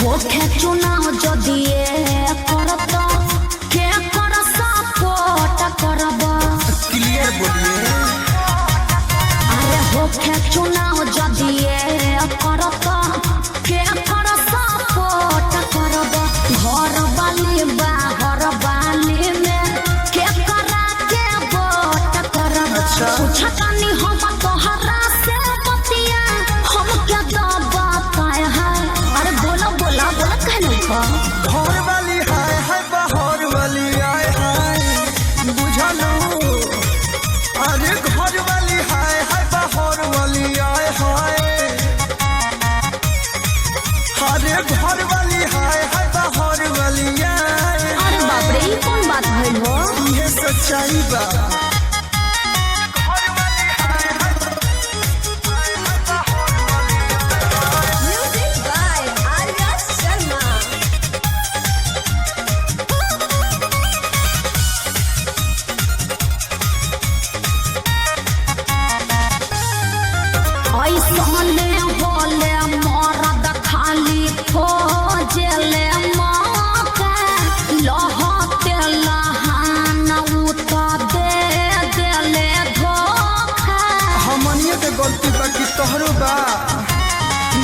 होखे चुनाव जदिए करत के कर सपोर्ट करब क्लियर बोलिए। अरे होखे चुनाव जदिए करत के कर सपोर्ट करब घर वाली बाहर वाली में के करा के वोट करब पूछतानी हम तोहरा से बतिया हम क्या दबा पाए है। अरे बोला बोला बोला कहने का घर वाली हाय हाय बाहर वाली आए हाय बुझलो। अरे घर वाली हाय हाय बाहर वाली आए हाय। अरे घर वाली हाय हाय बाहर वाली आए। अरे बाप रे ये कौन बात भइल हो। ये सच्चाई बा। ऐसने होले मरद खाली खोजले मौका लहते लहान उता दे देले धोखा। हमनिए के गलती बा कि तोहरो बा।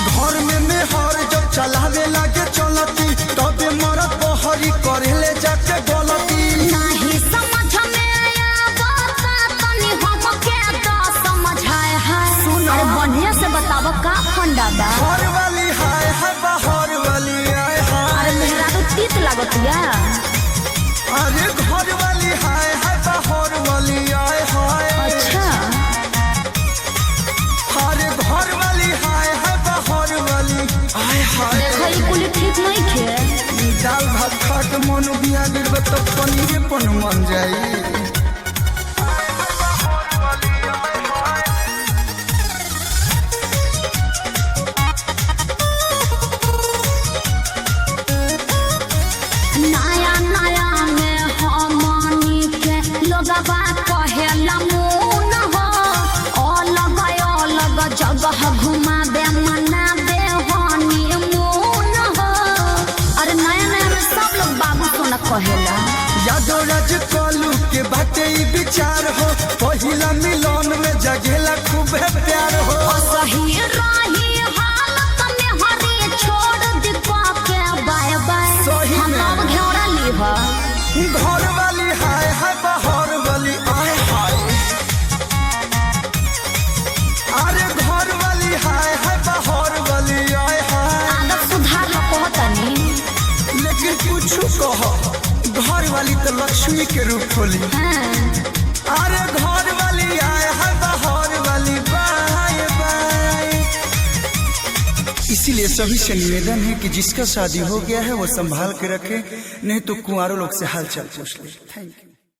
घर में मेहर जब चलावे लागे चलती तबे मरद बहरी करेले जाके गलती। नहीं समझ में आवता तनी हमके तो समझाए है। अरे बढ़िया से बताव का फंडा बा। घर वाली हाय हाय बाहर वाली आए हाय। अरे मेहरा तो तीत लागत या। अरे घर वाली हाय हाय बाहर वाली आए हाय। अच्छा अरे घर वाली हाय हाय बाहर वाली आए हाय। देखो ये कुली ठीक नहीं खे। दाल भात खा के मन बिया गिरब तो पनीरे पन मन जाई। नया नया में हमनी के लोगवा कहेला मुन हो अलग अलग जगह घुमा दे मना दे हनी मुन हो। अरे नया नया में सब लोग बाबू सोना कहेला। यादव राज कलू के बाटे ई विचार हो पहिला मिलन में जगेला खूब प्यार हो। सही रही हालत में हरी छोड़ दिपा के बाय बाय सही में। हम घेरा लीहा। घर वाली हाय हाय बाहर वाली आए हाय। अरे घर वाली हाय हाय बाहर वाली आए हाय। आदत सुधार लो कहतनी। लेकिन कुछ कह घर वाली तो लक्ष्मी के रूप होली। अरे घर वाली आए हाय बाहर वाली बाय बाय। इसीलिए सभी से निवेदन है कि जिसका शादी हो गया है वो संभाल के रखे नहीं तो कुंवारों लोग से हाल चाल पूछ ले। Thank you.